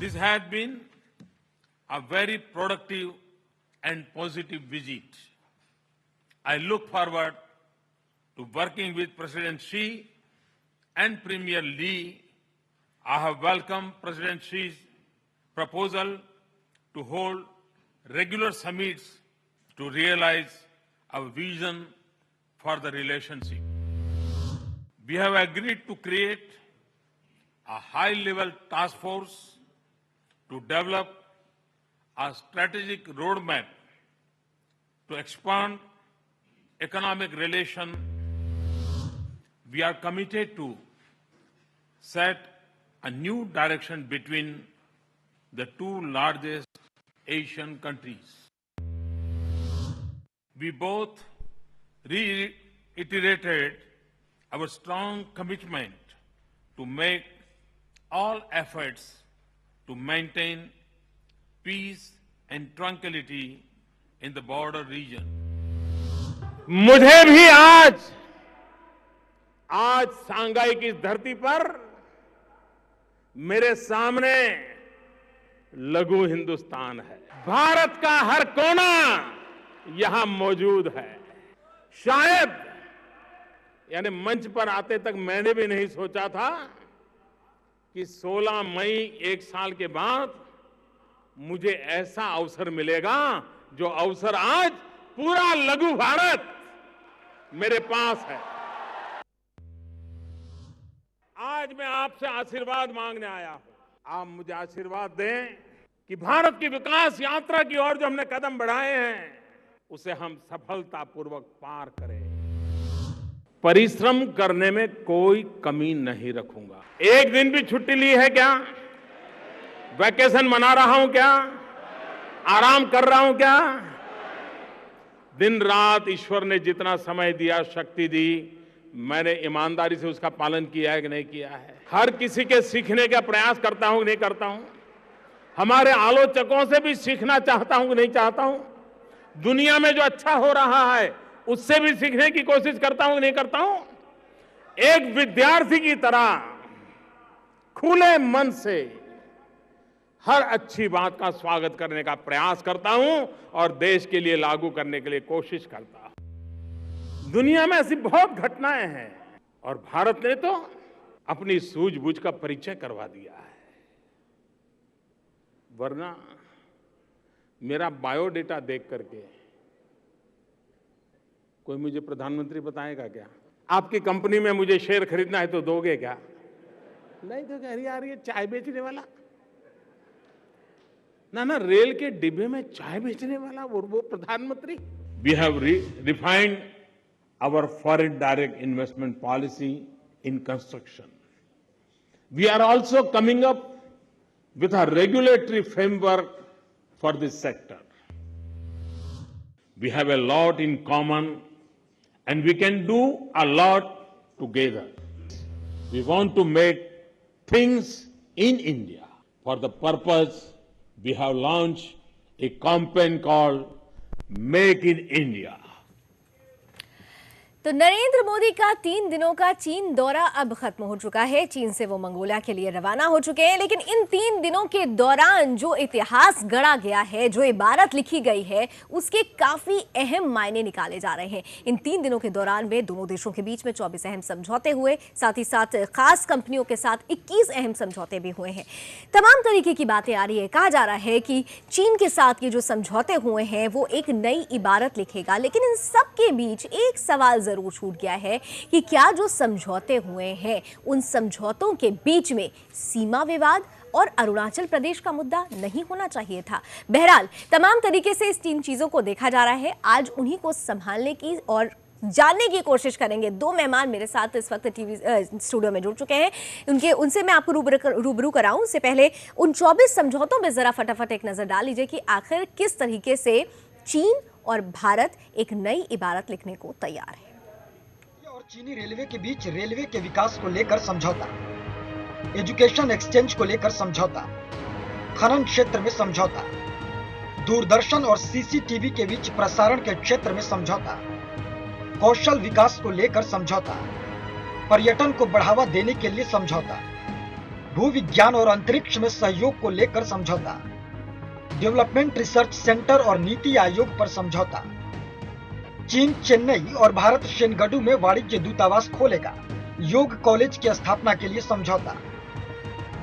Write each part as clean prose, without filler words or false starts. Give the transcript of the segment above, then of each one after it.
This has been a very productive and positive visit. I look forward to working with President Xi and Premier Li. I have welcomed President Xi's proposal to hold regular summits to realize our vision for the relationship. We have agreed to create a high-level task force to develop a strategic roadmap to expand economic relations. We are committed to set a new direction between the two largest Asian countries. We both reiterated our strong commitment to make all efforts to maintain peace and tranquility in the border region. मुझे भी आज Shanghai की धरती पर मेरे सामने लघु हिंदुस्तान है। भारत का हर कोना यहां मौजूद है। शायद यानी मंच पर आते तक मैंने भी नहीं सोचा था कि 16 मई एक साल के बाद मुझे ऐसा अवसर मिलेगा जो अवसर आज पूरा लघु भारत मेरे पास है। आज मैं आपसे आशीर्वाद मांगने आया हूं। आप मुझे आशीर्वाद दें कि भारत की विकास यात्रा की ओर जो हमने कदम बढ़ाए हैं उसे हम सफलतापूर्वक पार करें। परिश्रम करने में कोई कमी नहीं रखूंगा। एक दिन भी छुट्टी ली है क्या? वैकेशन मना रहा हूं क्या? आराम कर रहा हूं क्या? दिन रात ईश्वर ने जितना समय दिया, शक्ति दी, मैंने ईमानदारी से उसका पालन किया है कि नहीं किया है? हर किसी के सीखने का प्रयास करता हूं कि नहीं करता हूं? हमारे आलोचकों से भी सीखना चाहता हूं कि नहीं चाहता हूं? दुनिया में जो अच्छा हो रहा है उससे भी सीखने की कोशिश करता हूं कि नहीं करता हूं? एक विद्यार्थी की तरह खुले मन से हर अच्छी बात का स्वागत करने का प्रयास करता हूं और देश के लिए लागू करने के लिए कोशिश करता हूं। दुनिया में ऐसी बहुत घटनाएं हैं और भारत ने तो अपनी सूझबूझ का परिचय करवा दिया है। वरना मेरा बायोडेटा देख करके कोई मुझे प्रधानमंत्री बताएगा क्या? आपकी कंपनी में मुझे शेयर खरीदना है तो दोगे क्या? नहीं तो कह रही यार ये चाय बेचने वाला ना रेल के डिब्बे में चाय बेचने वाला वो प्रधानमंत्री। We have refined our foreign direct investment policy in construction. We are also coming up with a regulatory framework for this sector. We have a lot in common and we can do a lot together. We want to make things in India. For the purpose, we have launched a campaign called Make in India. तो नरेंद्र मोदी का 3 दिनों का चीन दौरा अब खत्म हो चुका है। चीन से वो मंगोलिया के लिए रवाना हो चुके हैं, लेकिन इन 3 दिनों के दौरान जो इतिहास गढ़ा गया है, जो इबारत लिखी गई है, उसके काफी अहम मायने निकाले जा रहे हैं। इन 3 दिनों के दौरान में दोनों देशों के बीच में 24 अहम समझौते हुए, साथ ही साथ खास कंपनियों के साथ 21 अहम समझौते भी हुए हैं। तमाम तरीके की बातें आ रही है। कहा जा रहा है कि चीन के साथ ये जो समझौते हुए हैं वो एक नई इबारत लिखेगा, लेकिन इन सब के बीच एक सवाल जरूर छूट गया है कि क्या जो समझौते हुए हैं उन समझौतों के बीच में सीमा विवाद और अरुणाचल प्रदेश का मुद्दा नहीं होना चाहिए था। बहरहाल तमाम तरीके से इस 3 चीजों को देखा जा रहा है। आज उन्हीं को संभालने की और जानने की कोशिश करेंगे। 2 मेहमान मेरे साथ इस वक्त टीवी स्टूडियो में जुड़ चुके हैं। उनसे मैं आपको रूबरू कराऊं उससे पहले उन 24 समझौतों में जरा फटाफट एक नजर डाल लीजिए कि आखिर किस तरीके से चीन और भारत एक नई इबारत लिखने को तैयार है। और चीनी रेलवे के बीच रेलवे के विकास को लेकर समझौता, एजुकेशन एक्सचेंज को लेकर समझौता, खनन क्षेत्र में समझौता, दूरदर्शन और सीसीटीवी के बीच प्रसारण के क्षेत्र में समझौता, कौशल विकास को लेकर समझौता, पर्यटन को बढ़ावा देने के लिए समझौता, भू विज्ञान और अंतरिक्ष में सहयोग को लेकर समझौता, डेवलपमेंट रिसर्च सेंटर और नीति आयोग पर समझौता, चीन चेन्नई और भारत शेनगडू में वाणिज्य दूतावास खोलेगा, योग कॉलेज की स्थापना के लिए समझौता,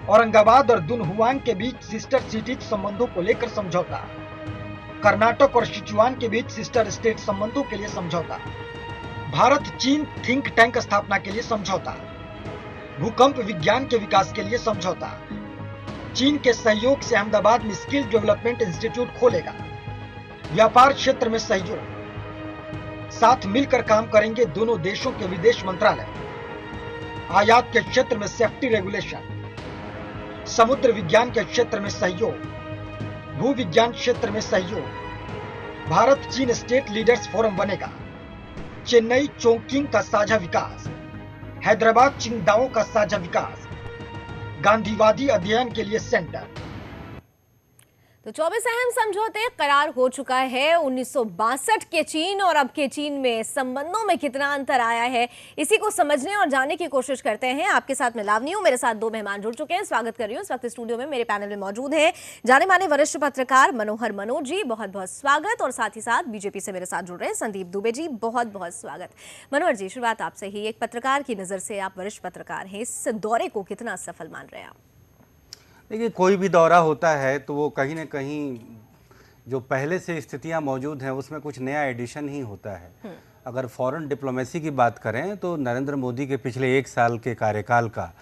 औरंगाबाद और दुनहुआंग के बीच सिस्टर सिटीज संबंधों को लेकर समझौता, कर्नाटक और सिचुआन के बीच सिस्टर स्टेट संबंधों के लिए समझौता, भारत चीन थिंक टैंक स्थापना के लिए समझौता, भूकंप विज्ञान के विकास के लिए समझौता, चीन के सहयोग से अहमदाबाद में स्किल डेवलपमेंट इंस्टीट्यूट खोलेगा, व्यापार क्षेत्र में सहयोग, साथ मिलकर काम करेंगे दोनों देशों के विदेश मंत्रालय, आयात के क्षेत्र में सेफ्टी रेगुलेशन, समुद्र विज्ञान के क्षेत्र में सहयोग, भू विज्ञान क्षेत्र में सहयोग, भारत चीन स्टेट लीडर्स फोरम बनेगा, चेन्नई चोंगकिंग का साझा विकास, हैदराबाद चिंगदाओ का साझा विकास, गांधीवादी अध्ययन के लिए सेंटर। तो 24 अहम समझौते करार हो चुका है। 1962 के चीन और अब के चीन में संबंधों में कितना अंतर आया है, इसी को समझने और जानने की कोशिश करते हैं। आपके साथ मैं लावनी हूं, मेरे साथ दो मेहमान जुड़ चुके हैं, स्वागत कर रही हूं। इस वक्त स्टूडियो में मेरे पैनल में मौजूद हैं जाने माने वरिष्ठ पत्रकार मनोहर मनोज जी, बहुत बहुत स्वागत। और साथ ही साथ बीजेपी से मेरे साथ जुड़ रहे हैं संदीप दुबे जी, बहुत बहुत स्वागत। मनोहर जी, शुरुआत आपसे ही, एक पत्रकार की नजर से, आप वरिष्ठ पत्रकार हैं, इस दौरे को कितना सफल मान रहे हैं आप? देखिए, कोई भी दौरा होता है तो वो कहीं ना कहीं जो पहले से स्थितियां मौजूद हैं उसमें कुछ नया एडिशन ही होता है। अगर फॉरेन डिप्लोमेसी की बात करें तो नरेंद्र मोदी के पिछले 1 साल के कार्यकाल का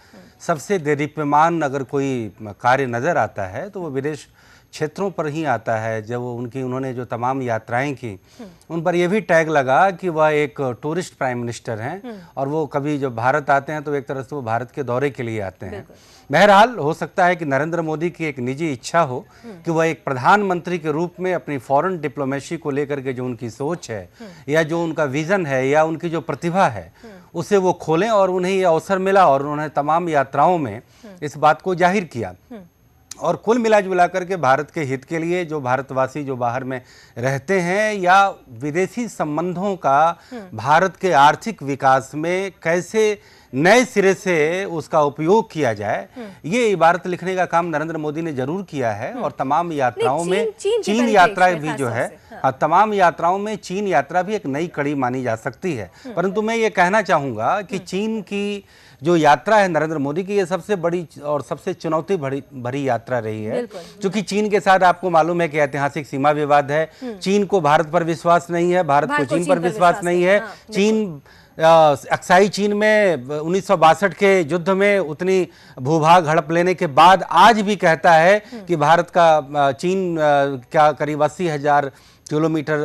सबसे देदीप्यमान अगर कोई कार्य नज़र आता है तो वो विदेश क्षेत्रों पर ही आता है। जब उन्होंने जो तमाम यात्राएं की उन पर यह भी टैग लगा कि वह एक टूरिस्ट प्राइम मिनिस्टर हैं और वो कभी जब भारत आते हैं तो एक तरह से वो भारत के दौरे के लिए आते हैं। बहरहाल, हो सकता है कि नरेंद्र मोदी की एक निजी इच्छा हो कि वह एक प्रधानमंत्री के रूप में अपनी फॉरेन डिप्लोमेसी को लेकर के जो उनकी सोच है या जो उनका विजन है या उनकी जो प्रतिभा है उसे वो खोलें, और उन्हें ये अवसर मिला और उन्होंने तमाम यात्राओं में इस बात को जाहिर किया। और कुल मिला जुला करके भारत के हित के लिए जो भारतवासी जो बाहर में रहते हैं या विदेशी संबंधों का भारत के आर्थिक विकास में कैसे नए सिरे से उसका उपयोग किया जाए, ये इबारत लिखने का काम नरेंद्र मोदी ने जरूर किया है। और तमाम यात्राओं में चीन यात्रा भी जो है, तमाम यात्राओं में चीन यात्रा भी एक नई कड़ी मानी जा सकती है। परंतु मैं ये कहना चाहूँगा कि चीन की जो यात्रा है नरेंद्र मोदी की, ये सबसे बड़ी और सबसे चुनौती भरी यात्रा रही है, क्योंकि चीन के साथ आपको मालूम है कि ऐतिहासिक सीमा विवाद है। चीन को भारत पर विश्वास नहीं है, भारत को चीन पर विश्वास नहीं है। चीन अक्साई चीन में 1962 के युद्ध में उतनी भूभाग हड़प लेने के बाद आज भी कहता है कि भारत का चीन का करीब 80,000 किलोमीटर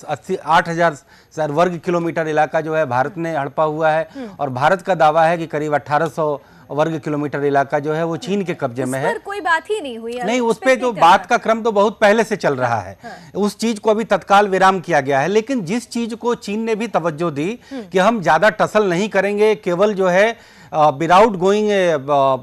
8,000 वर्ग किलोमीटर इलाका जो है भारत ने हड़पा हुआ है, और भारत का दावा है कि करीब 1800 वर्ग किलोमीटर इलाका जो है वो चीन के कब्जे में है। कोई बात ही नहीं हुई नहीं, उस पे तो बात का क्रम तो बहुत पहले से चल रहा है। उस चीज को अभी तत्काल विराम किया गया है। लेकिन जिस चीज को चीन ने भी तवज्जो दी कि हम ज्यादा टसल नहीं करेंगे, केवल जो है without going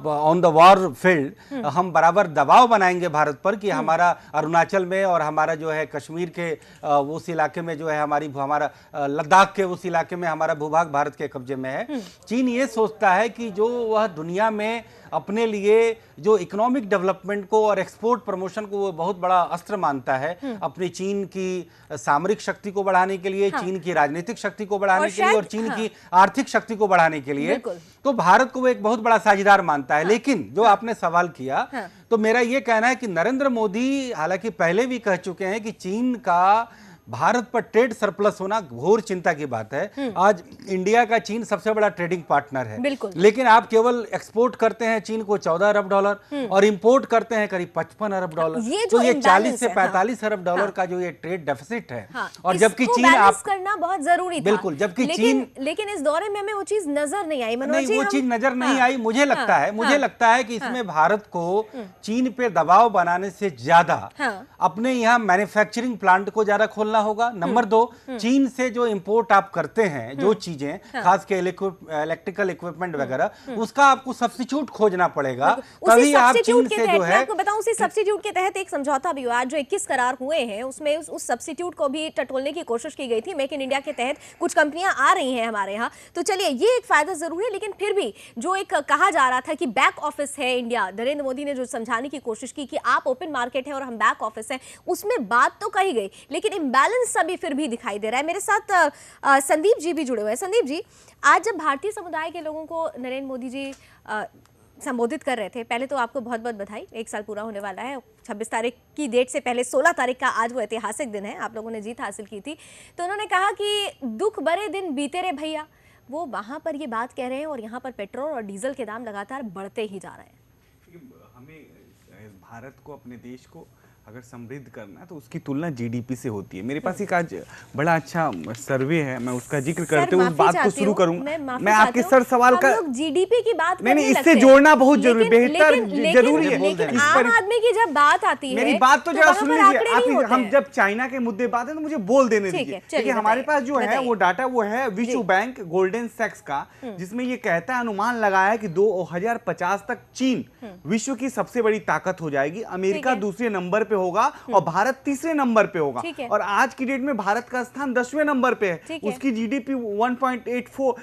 on the war field, हम बराबर दबाव बनाएंगे भारत पर कि हमारा अरुणाचल में और हमारा जो है कश्मीर के उस इलाके में जो है हमारा लद्दाख के उस इलाके में हमारा भूभाग भारत के कब्जे में है। चीन ये सोचता है कि जो वह दुनिया में अपने लिए जो इकोनॉमिक डेवलपमेंट को और एक्सपोर्ट प्रमोशन को वो बहुत बड़ा अस्त्र मानता है, अपनी चीन की सामरिक शक्ति को बढ़ाने के लिए, चीन की राजनीतिक शक्ति को बढ़ाने के लिए और चीन की आर्थिक शक्ति को बढ़ाने के लिए, तो भारत को वो एक बहुत बड़ा साझेदार मानता है। लेकिन जो आपने सवाल किया, तो मेरा ये कहना है कि नरेंद्र मोदी हालांकि पहले भी कह चुके हैं कि चीन का भारत पर ट्रेड सरप्लस होना घोर चिंता की बात है। आज इंडिया का चीन सबसे बड़ा ट्रेडिंग पार्टनर है, लेकिन आप केवल एक्सपोर्ट करते हैं चीन को $14 अरब और इंपोर्ट करते हैं करीब $55 अरब। तो ये 40 से 45 अरब डॉलर का जो ये ट्रेड डेफिसिट है, और जबकि चीन आप करना बहुत जरूरी था। बिल्कुल, जबकि चीन, लेकिन इस दौरे में हमें वो चीज नजर नहीं आई। नहीं, वो चीज नजर नहीं आई। मुझे लगता है कि इसमें भारत को चीन पे दबाव बनाने से ज्यादा अपने यहाँ मैन्युफैक्चरिंग प्लांट को ज्यादा खोलना बदलना होगा। नंबर 2, चीन से जो इंपोर्ट आप करते हैं जो चीजें, खास के इलेक्ट्रिकल इक्विपमेंट वगैरह, उसका आपको सब्स्टिट्यूट खोजना पड़ेगा, तभी आप चीन से जो है। आपको बताऊं, उसी सब्स्टिट्यूट के तहत एक समझौता भी हुआ। आज जो 21 करार हुए हैं उसमें उस सब्स्टिट्यूट को भी टटोलने की कोशिश की गई थी। मेक इन इंडिया के तहत कुछ कंपनियां आ रही हैं हमारे यहाँ, तो चलिए ये एक फायदा जरूर है। लेकिन फिर भी जो एक कहा जा रहा था कि बैक ऑफिस है इंडिया, नरेंद्र मोदी ने जो समझाने की कोशिश की कि आप ओपन मार्केट है और हम बैक ऑफिस हैं, उसमें बात तो कही गई, लेकिन इम्बैलेंस अभी फिर भी दिखाई दे रहा है। मेरे साथ संदीप जी भी जुड़े हुए हैं। संदीप जी, आज जब भारतीय समुदाय के लोगों को नरेंद्र मोदी जी संबोधित कर रहे थे, पहले तो आपको बहुत बहुत बधाई, 1 साल पूरा होने वाला है। 26 तारीख की डेट से पहले 16 तारीख का आज वो ऐतिहासिक दिन है, आप लोगों ने जीत हासिल की थी। तो उन्होंने कहा कि दुख भरे दिन बीते रे भैया, वो वहां पर ये बात कह रहे हैं और यहाँ पर पेट्रोल और डीजल के दाम लगातार बढ़ते ही जा रहे हैं। हमें भारत को, अपने देश को अगर समृद्ध करना है तो उसकी तुलना जीडीपी से होती है। मेरे पास एक आज बड़ा अच्छा सर्वे है, मैं उसका जिक्र करते हुए उस बात को शुरू करूंगा। मैं आपके सर सवाल का जीडीपी की बात नहीं, इससे जोड़ना बहुत जरूरी, बेहतर जरूरी है। लेकिन आम आदमी की जब बात आती है, मेरी बात तो जरा सुन लीजिए। हम जब चाइना के मुद्दे बात है तो मुझे बोल देने दीजिए। देखिए हमारे पास जो है वो डाटा वो है विश्व बैंक गोल्डन सैक्स का, जिसमें ये कहता है, अनुमान लगाया है कि 2050 तक चीन विश्व की सबसे बड़ी ताकत हो जाएगी, अमेरिका दूसरे नंबर पे होगा और भारत तीसरे नंबर पे होगा। और आज की डेट में भारत का स्थान 10वें नंबर पे है। उसकी जीडीपी 1.84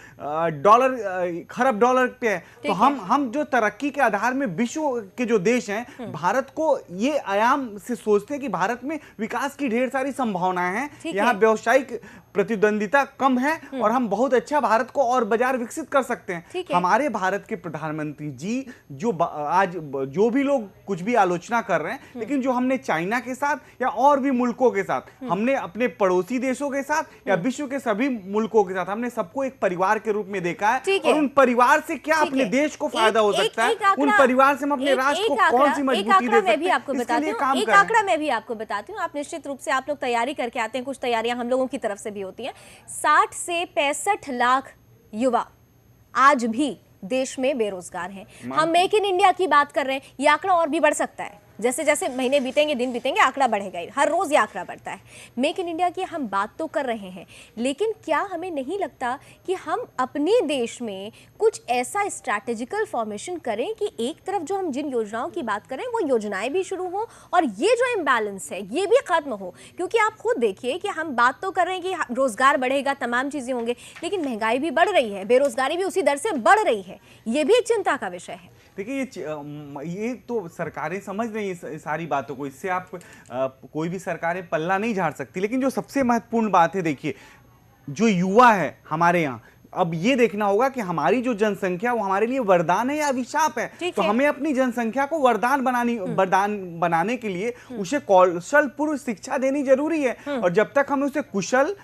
खरब डॉलर पे है। तो हम जो तरक्की के आधार में विश्व के जो देश हैं, भारत को ये आयाम से सोचते हैं कि भारत में विकास की ढेर सारी संभावनाएं हैं, यहाँ व्यवसायिक प्रतिद्वंदिता कम है और हम बहुत अच्छा भारत को और बाजार विकसित कर सकते हैं। हमारे भारत के प्रधानमंत्री जी जो आज जो भी लोग कुछ भी आलोचना कर रहे हैं, लेकिन जो हमने चाइना के साथ या और भी मुल्कों के साथ, हमने अपने पड़ोसी देशों के साथ या विश्व के सभी मुल्कों के साथ, हमने सबको एक परिवार के रूप में देखा है। और उन परिवार से क्या अपने देश को फायदा हो सकता है, उन परिवार से हम अपने राष्ट्र को कौन सी मजबूती दे सकते हैं, एक आंकड़ा मैं भी आपको बताती हूँ। आप निश्चित रूप से आप लोग तैयारी करके आते हैं, कुछ तैयारियां हम लोगों की तरफ से भी होती हैं। 60 से 65 लाख युवा आज भी देश में बेरोजगार हैं। हम मेक इन इंडिया की बात कर रहे हैं, ये आंकड़ा और भी बढ़ सकता है। जैसे जैसे महीने बीतेंगे, दिन बीतेंगे, आंकड़ा बढ़ेगा ही। हर रोज ये आंकड़ा बढ़ता है। मेक इन इंडिया की हम बात तो कर रहे हैं, लेकिन क्या हमें नहीं लगता कि हम अपने देश में कुछ ऐसा स्ट्रैटेजिकल फॉर्मेशन करें कि एक तरफ जो हम जिन योजनाओं की बात करें वो योजनाएं भी शुरू हो और ये जो इम्बैलेंस है ये भी खत्म हो। क्योंकि आप खुद देखिए कि हम बात तो कर रहे हैं कि रोजगार बढ़ेगा, तमाम चीजें होंगे, लेकिन महंगाई भी बढ़ रही है, बेरोजगारी भी उसी दर से बढ़ रही है। ये भी एक चिंता का विषय है। देखिए ये तो सरकारें समझ रही हैं सारी बातों को, इससे आप कोई भी सरकारें पल्ला नहीं झाड़ सकती। लेकिन जो सबसे महत्वपूर्ण बात है, देखिए जो युवा है हमारे यहाँ, अब ये देखना होगा कि हमारी जो जनसंख्या वो हमारे लिए वरदान है या अभिशाप है। तो हमें अपनी जनसंख्या को वरदान बनाने के लिए उसे कौशलपूर्ण शिक्षा देनी जरूरी है। और जब तक हम उसे कुशल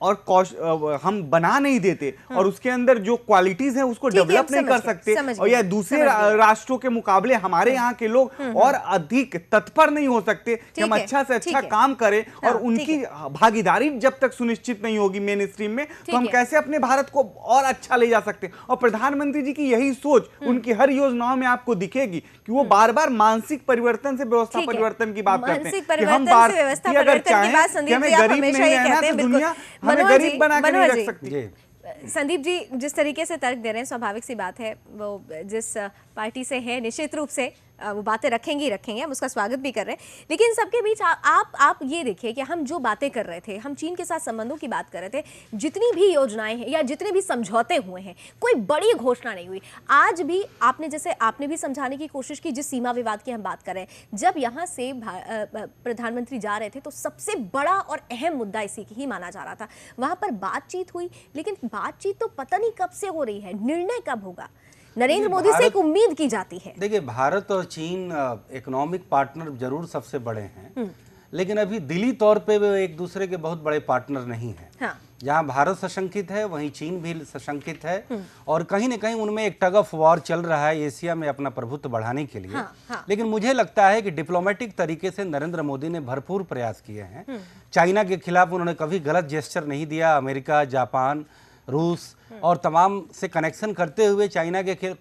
और हम बना नहीं देते और उसके अंदर जो क्वालिटीज हैं उसको डेवलप नहीं कर सकते, और या दूसरे राष्ट्रों के मुकाबले हमारे यहाँ के लोग और अधिक तत्पर नहीं हो सकते कि हम अच्छा से अच्छा काम करें, और उनकी भागीदारी जब तक सुनिश्चित नहीं होगी मेन स्ट्रीम में, तो हम कैसे अपने भारत को और अच्छा ले जा सकते हैं। और प्रधानमंत्री जी की यही सोच उनकी हर योजनाओं में आपको दिखेगी कि वो बार बार मानसिक परिवर्तन से व्यवस्था परिवर्तन की बात करते हैं कि हम भारतीय अगर चाहें कि हमें गरीब नहीं रहना तो दुनिया हमें गरीब बना के नहीं रख सकती। संदीप जी जिस तरीके से तर्क दे रहे हैं, स्वाभाविक सी बात है, वो जिस पार्टी से है निश्चित रूप से वो बातें रखेंगे ही रखेंगे, हम उसका स्वागत भी कर रहे हैं। लेकिन सबके बीच आप ये देखिए कि हम जो बातें कर रहे थे, हम चीन के साथ संबंधों की बात कर रहे थे, जितनी भी योजनाएं हैं या जितने भी समझौते हुए हैं, कोई बड़ी घोषणा नहीं हुई। आज भी आपने भी समझाने की कोशिश की, जिस सीमा विवाद की हम बात कर रहे हैं, जब यहाँ से प्रधानमंत्री जा रहे थे तो सबसे बड़ा और अहम मुद्दा इसी की ही माना जा रहा था। वहां पर बातचीत हुई, लेकिन बातचीत तो पता नहीं कब से हो रही है, निर्णय कब होगा, नरेंद्र मोदी से एक उम्मीद की जाती है। देखिए भारत और चीन इकोनॉमिक पार्टनर जरूर सबसे बड़े हैं, लेकिन अभी दिली तौर पे वे एक दूसरे के बहुत बड़े पार्टनर नहीं हैं। हाँ। जहां भारत सशंकित है वहीं चीन भी सशंकित है, और कहीं न कहीं उनमें एक टग ऑफ वॉर चल रहा है एशिया में अपना प्रभुत्व बढ़ाने के लिए। हाँ। लेकिन मुझे लगता है कि डिप्लोमेटिक तरीके से नरेंद्र मोदी ने भरपूर प्रयास किए हैं। चाइना के खिलाफ उन्होंने कभी गलत जेस्चर नहीं दिया। अमेरिका, जापान, रूस और तमाम से कनेक्शन करते हुए चाइना के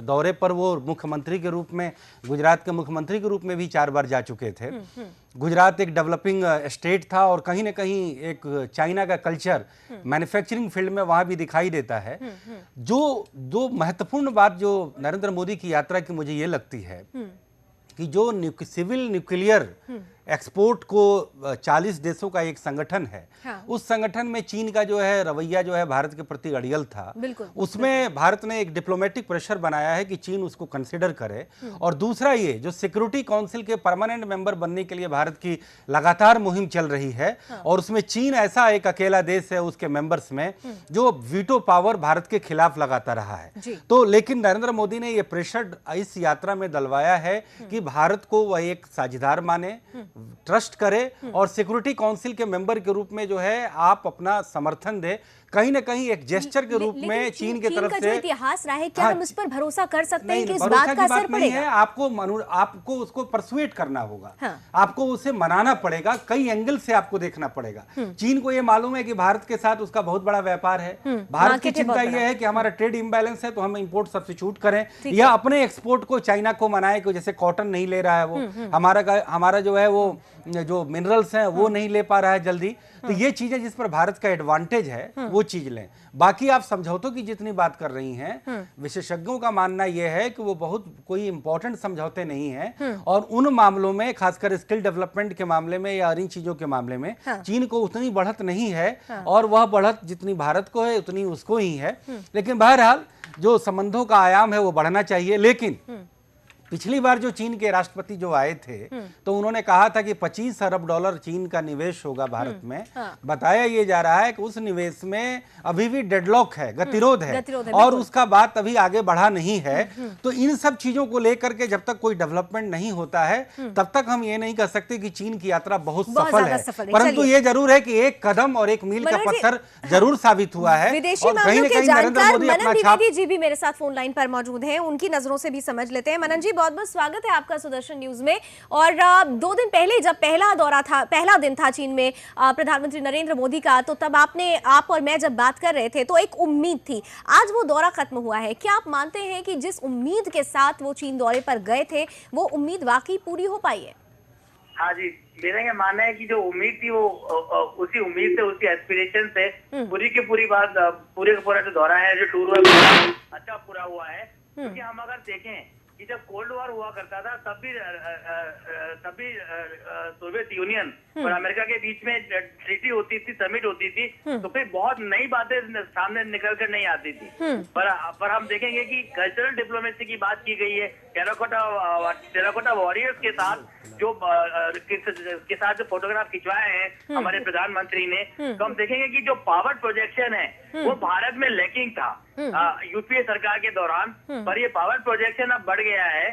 दौरे पर वो मुख्यमंत्री के रूप में, गुजरात के मुख्यमंत्री के रूप में भी 4 बार जा चुके थे। गुजरात एक डेवलपिंग स्टेट था और कहीं ना कहीं एक चाइना का कल्चर मैन्युफैक्चरिंग फील्ड में वहाँ भी दिखाई देता है। जो महत्वपूर्ण बात जो नरेंद्र मोदी की यात्रा की मुझे ये लगती है कि जो सिविल न्यूक्लियर एक्सपोर्ट को 40 देशों का एक संगठन है, हाँ। उस संगठन में चीन का जो है रवैया जो है भारत के प्रति अड़ियल था, उसमें भारत ने एक डिप्लोमेटिक प्रेशर बनाया है कि चीन उसको कंसिडर करे। और दूसरा ये जो सिक्योरिटी काउंसिल के परमानेंट मेंबर बनने के लिए भारत की लगातार मुहिम चल रही है, हाँ। और उसमें चीन ऐसा एक अकेला देश है उसके मेंबर्स में जो वीटो पावर भारत के खिलाफ लगाता रहा है। तो लेकिन नरेंद्र मोदी ने ये प्रेशर इस यात्रा में डलवाया है कि भारत को वह एक साझेदार माने, ट्रस्ट करे और सिक्योरिटी काउंसिल के मेंबर के रूप में जो है आप अपना समर्थन दे। कहीं ना कहीं एक जेस्चर के रूप में चीन की तरफ से इतिहास रहा है, क्या हम इस पर भरोसा कर सकते हैं कि इस बात का असर पड़ेगा? आपको उसको परसुएट करना होगा, हाँ। आपको उसे मनाना पड़ेगा, कई एंगल से आपको देखना पड़ेगा। चीन को यह मालूम है कि भारत के साथ उसका बहुत बड़ा व्यापार है, भारत की चिंता यह है कि हमारा ट्रेड इम्बैलेंस है तो हम इंपोर्ट सब्स्टिट्यूट करें या अपने एक्सपोर्ट को चाइना को मनाए कि जैसे कॉटन नहीं ले रहा है वो, हमारा जो है वो जो मिनरल्स हैं वो नहीं ले पा रहा है जल्दी। तो ये चीजें जिस पर भारत का एडवांटेज है वो चीज लें। बाकी आप समझौतों की जितनी बात कर रही हैं, विशेषज्ञों का मानना यह है कि वो बहुत कोई इंपॉर्टेंट समझौते नहीं हैं और उन मामलों में खासकर स्किल डेवलपमेंट के मामले में या इन चीजों के मामले में चीन को उतनी बढ़त नहीं है और वह बढ़त जितनी भारत को है उतनी उसको ही है। लेकिन बहरहाल जो संबंधों का आयाम है वो बढ़ना चाहिए। लेकिन पिछली बार जो चीन के राष्ट्रपति जो आए थे तो उन्होंने कहा था कि 25 अरब डॉलर चीन का निवेश होगा भारत में। हाँ। बताया ये जा रहा है कि उस निवेश में अभी भी डेडलॉक है, गतिरोध है और उसका बात अभी आगे बढ़ा नहीं है। तो इन सब चीजों को लेकर के जब तक कोई डेवलपमेंट नहीं होता है तब तक हम ये नहीं कह सकते कि चीन की यात्रा बहुत सफल है। परंतु ये जरूर है कि एक कदम और एक मील का पत्थर जरूर साबित हुआ है। विदेशी मामलों के जानकार मनन द्विवेदी जी भी मेरे साथ फोन लाइन पर मौजूद हैं, उनकी नजरों से भी समझ लेते हैं। मनन जी, बहुत बहुत स्वागत है आपका सुदर्शन न्यूज में। और 2 दिन पहले जब पहला दिन था चीन में प्रधानमंत्री नरेंद्र मोदी का, तो तब आप और मैं जब बात कर रहे थे तो एक उम्मीद थी। आज वो दौरा खत्म हुआ है, क्या आप मानते हैं कि जिस उम्मीद के साथ वो चीन दौरे पर गए थे वो उम्मीद वाकई पूरी हो पाई है? हाँ जी, मेरा ये मानना है कि जो उम्मीद थी वो उसी उम्मीद से, उसकी एस्पिरेशन से पूरी की पूरी बात, पूरे का पूरा जो दौरा है, जो टूर हुआ, अच्छा पूरा हुआ है। क्योंकि हम अगर देखें कि जब कोल्ड वॉर हुआ करता था तब भी सोवियत यूनियन और अमेरिका के बीच में ट्रीटी होती थी, समिट होती थी, तो फिर बहुत नई बातें सामने निकल कर नहीं आती थी। पर हम देखेंगे कि कल्चरल डिप्लोमेसी की बात की गई है। टेराकोटा वॉरियर्स के साथ जो फोटोग्राफ खिंचवाए हैं हमारे प्रधानमंत्री ने, तो हम देखेंगे कि जो पावर प्रोजेक्शन है वो भारत में लैकिंग था यूपीए सरकार के दौरान, पर ये पावर प्रोजेक्शन अब बढ़ गया है।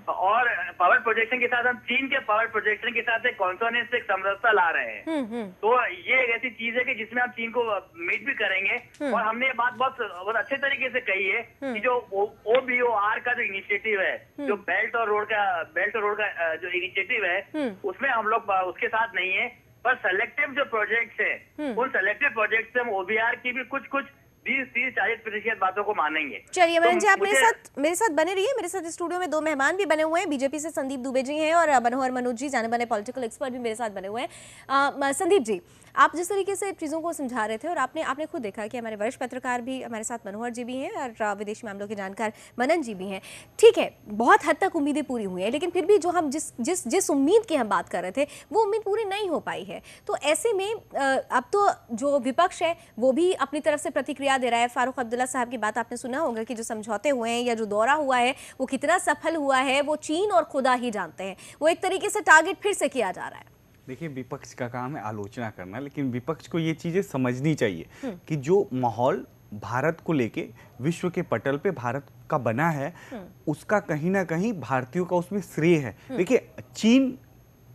और पावर प्रोजेक्शन के साथ हम चीन के पावर प्रोजेक्शन के साथ एक कॉन्सोनेंस, एक समरसता ला रहे हैं। तो ये एक ऐसी चीज है कि जिसमें हम चीन को मीट भी करेंगे। और हमने ये बात बहुत अच्छे तरीके से कही है कि जो OBOR का जो इनिशिएटिव है, जो बेल्ट और रोड का जो इनिशिएटिव है, उसमें हम लोग उसके साथ नहीं है। पर सेलेक्टिव जो प्रोजेक्ट्स है, उन सेलेक्टिव प्रोजेक्ट से हम OBR की भी कुछ 20-30-40% बातों को मानेंगे। चलिए मनन जी, आप मेरे साथ बने रहिए। मेरे साथ स्टूडियो में 2 मेहमान भी बने हुए हैं। बीजेपी से संदीप दुबे जी हैं और मनोहर मनोज जी, जाने माने पॉलिटिकल एक्सपर्ट, भी मेरे साथ बने हुए हैं। संदीप जी, आप जिस तरीके से चीज़ों को समझा रहे थे और आपने खुद देखा कि हमारे वरिष्ठ पत्रकार भी हमारे साथ मनोहर जी भी हैं और विदेशी मामलों के जानकार मनन जी भी हैं। ठीक है, बहुत हद तक उम्मीदें पूरी हुई हैं, लेकिन फिर भी जो हम जिस उम्मीद की हम बात कर रहे थे वो उम्मीद पूरी नहीं हो पाई है। तो ऐसे में अब तो जो विपक्ष है वो भी अपनी तरफ से प्रतिक्रिया दे रहा है। फारूक अब्दुल्ला साहब की बात आपने सुना होगा कि जो समझौते हुए हैं या जो दौरा हुआ है वो कितना सफल हुआ है वो चीन और खुदा ही जानते हैं। वो एक तरीके से टारगेट फिर से किया जा रहा है। देखिए, विपक्ष का काम है आलोचना करना, लेकिन विपक्ष को ये चीजें समझनी चाहिए कि जो माहौल भारत को लेके विश्व के पटल पे भारत का बना है उसका कहीं ना कहीं भारतीयों का उसमें श्रेय है। देखिए, चीन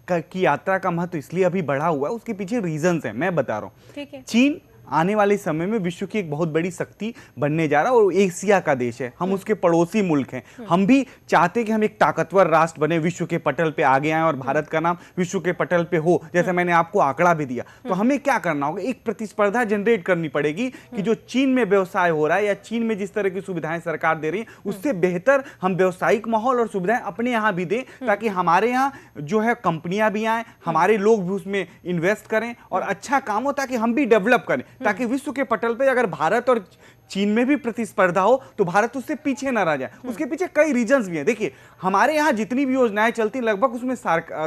की यात्रा का महत्व इसलिए अभी बढ़ा हुआ है, उसके पीछे रीजंस हैं, मैं बता रहा हूँ। चीन आने वाले समय में विश्व की एक बहुत बड़ी शक्ति बनने जा रहा है और एशिया का देश है, हम उसके पड़ोसी मुल्क हैं। हम भी चाहते हैं कि हम एक ताकतवर राष्ट्र बने, विश्व के पटल पे आगे आए और भारत का नाम विश्व के पटल पे हो, जैसे मैंने आपको आंकड़ा भी दिया। तो हमें क्या करना होगा, एक प्रतिस्पर्धा जनरेट करनी पड़ेगी कि जो चीन में व्यवसाय हो रहा है या चीन में जिस तरह की सुविधाएं सरकार दे रही है उससे बेहतर हम व्यवसायिक माहौल और सुविधाएं अपने यहाँ भी दें, ताकि हमारे यहाँ जो है कंपनियां भी आए, हमारे लोग भी उसमें इन्वेस्ट करें और अच्छा काम हो, ताकि हम भी डेवलप करें, ताकि विश्व के पटल पे अगर भारत और चीन में भी प्रतिस्पर्धा हो तो भारत उससे पीछे ना रह जाए। उसके पीछे कई रीजंस भी हैं। देखिए, हमारे यहाँ जितनी भी योजनाएं चलती लगभग उसमें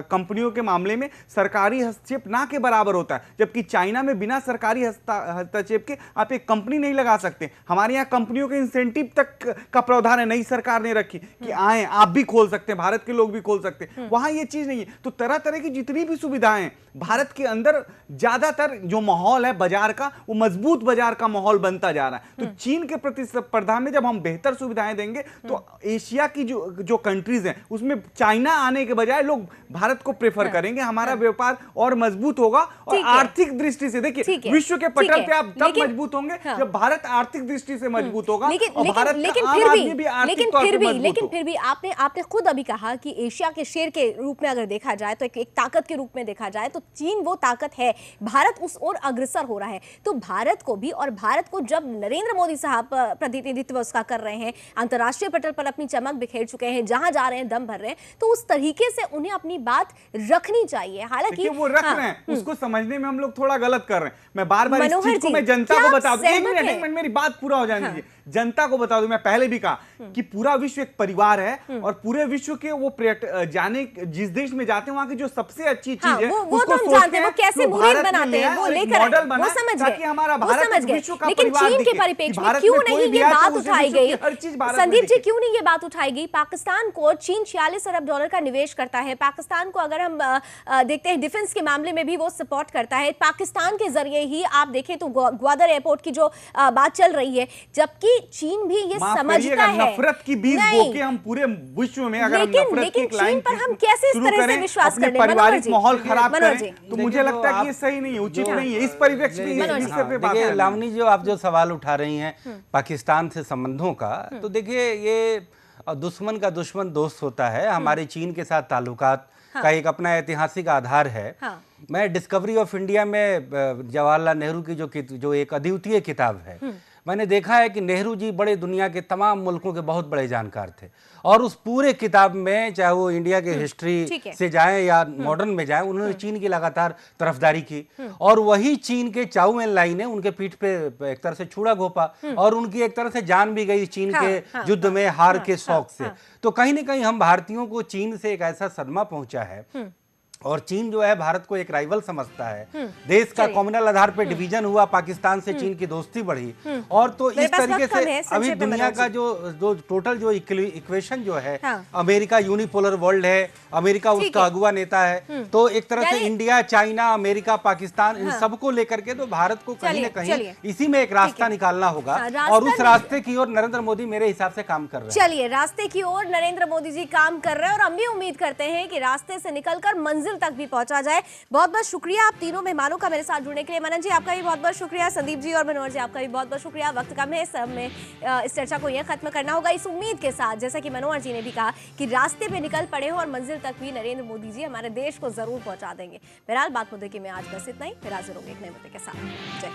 कंपनियों के मामले में सरकारी हस्तक्षेप ना के बराबर होता है, जबकि चाइना में बिना सरकारी हस्तक्षेप के आप एक कंपनी नहीं लगा सकते। हमारे यहाँ कंपनियों के इंसेंटिव तक का प्रावधान है, नई सरकार ने रखी कि आए आप भी खोल सकते हैं, भारत के लोग भी खोल सकते हैं, वहां ये चीज नहीं है। तो तरह तरह की जितनी भी सुविधाएं भारत के अंदर, ज्यादातर जो माहौल है बाजार का वो मजबूत बाजार का माहौल बनता जा रहा है। तो चीन के प्रतिस्पर्धा में जब हम बेहतर सुविधाएं देंगे तो एशिया की जो कंट्रीज हैं उसमें चाइना आने के बजाय लोग भारत को प्रेफर करेंगे, हमारा व्यापार और मजबूत होगा। और आर्थिक दृष्टि से देखिए, विश्व के पटल पे आप तब मजबूत होंगे जब भारत आर्थिक दृष्टि से मजबूत होगा। लेकिन फिर भी आपने खुद अभी कहा कि एशिया के शेर के रूप में अगर देखा जाए तो एक ताकत के रूप में देखा जाए तो चीन वो ताकत है, भारत उस ओर अग्रसर हो रहा है। तो भारत को भी, और भारत को जब नरेंद्र मोदी साहब प्रतिनिधित्व उसका कर रहे हैं, अंतर्राष्ट्रीय पटल पर अपनी चमक बिखेर चुके हैं, जहां जा रहे हैं दम भर रहे हैं, तो उस तरीके से उन्हें अपनी बात रखनी चाहिए। हालांकि वो रख रहे हैं, उसको समझने में हम लोग थोड़ा गलत कर रहे हैं। मैं बार बार इस चीज को मैं जनता को बता दूं, एक मिनट मेरी बात पूरा हो जाने दीजिए। जनता को बता दूं, मैं पहले भी कहा कि पूरा विश्व एक परिवार है और पूरे विश्व के वो जाने जिस देश में जाते हैं वहां की जो सबसे अच्छी चीज है वो तो हम जानते हैं, वो कैसे मुहिम बनाते हैं, वो लेकर मॉडल बना, ताकि हमारा भारत विश्व का परिवार लेकिन चीन के परिप्रेक्ष्य में क्यों नहीं ये बात उठाई गई, संदीप जी, क्यों नहीं ये बात उठाई गई? पाकिस्तान को चीन $46 अरब का निवेश करता है। पाकिस्तान को अगर हम देखते हैं डिफेंस के मामले में भी वो सपोर्ट करता है। पाकिस्तान के जरिए ही आप देखें तो ग्वादर एयरपोर्ट की जो बात चल रही है, जबकि चीन भी ये समझता है नफरत की बीज बोके हम पूरे विश्व में अगर नफरत की चीन पर हम कैसे इस तरह से विश्वास कर लें, पारिवारिक माहौल खराब करें, तो मुझे लगता है कि ये सही नहीं है, उचित नहीं है इस परिप्रेक्ष्य में। लावनी जो आप जो सवाल उठा रही हैं पाकिस्तान से संबंधों का, तो देखिए ये दुश्मन का दुश्मन दोस्त होता है। हमारे चीन के साथ ताल्लुकात का एक अपना ऐतिहासिक आधार है। मैं डिस्कवरी ऑफ इंडिया में जवाहरलाल नेहरू की जो एक अद्वितीय किताब है, मैंने देखा है कि नेहरू जी बड़े दुनिया के तमाम मुल्कों के बहुत बड़े जानकार थे और उस पूरे किताब में, चाहे वो इंडिया के हिस्ट्री से जाए या मॉडर्न में जाए, उन्होंने चीन की लगातार तरफदारी की और वही चीन के चाउ एन लाई ने उनके पीठ पे एक तरह से छुरा घोंपा और उनकी एक तरह से जान भी गई चीन के युद्ध में हार के शौक से। तो कहीं ना कहीं हम भारतीयों को चीन से एक ऐसा सदमा पहुंचा है और चीन जो है भारत को एक राइवल समझता है। देश का कॉम्युनल आधार पे डिवीजन हुआ, पाकिस्तान से चीन की दोस्ती बढ़ी और तो इस तरीके से अभी दुनिया का जो टोटल जो इक्वेशन जो है, अमेरिका यूनिपोलर वर्ल्ड है, अमेरिका उसका अगुआ नेता है, तो एक तरह से इंडिया, चाइना, अमेरिका, पाकिस्तान इन सबको लेकर के तो भारत को कहीं ना कहीं इसी में एक रास्ता निकालना होगा और उस रास्ते की ओर नरेंद्र मोदी मेरे हिसाब से काम कर रहे हैं। चलिए, रास्ते की ओर नरेंद्र मोदी जी काम कर रहे हैं और हम भी उम्मीद करते हैं कि रास्ते से निकलकर मंजिल तक भी पहुंचा जाए। बहुत बहुत शुक्रिया आप तीनों मेहमानों का मेरे साथ जुड़ने के लिए। मनन जी आपका भी बहुत बहुत शुक्रिया, संदीप जी और मनोहर जी आपका भी बहुत बहुत शुक्रिया। वक्त कम है, सब में इस चर्चा को यह खत्म करना होगा इस उम्मीद के साथ, जैसा कि मनोहर जी ने भी कहा कि रास्ते पे निकल पड़े हो और मंजिल तक भी नरेंद्र मोदी जी हमारे देश को जरूर पहुंचा देंगे। बहरहाल बात मुद्दे की मैं आज बस इतना ही, फिर हाजिर होंगे एक नए मुद्दे के साथ। जय।